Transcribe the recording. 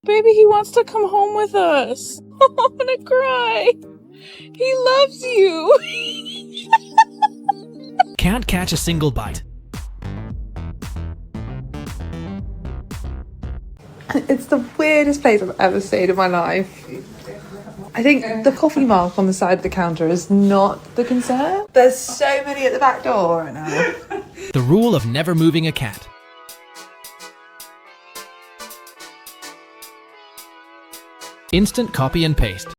Baby, he wants to come home with us. I'm gonna cry. He loves you. Can't catch a single bite. It's the weirdest place I've ever stayed in my life. I think the coffee mark on the side of the counter is not the concern. There's so many at the back door right now. The rule of never moving a cat. Instant copy and paste.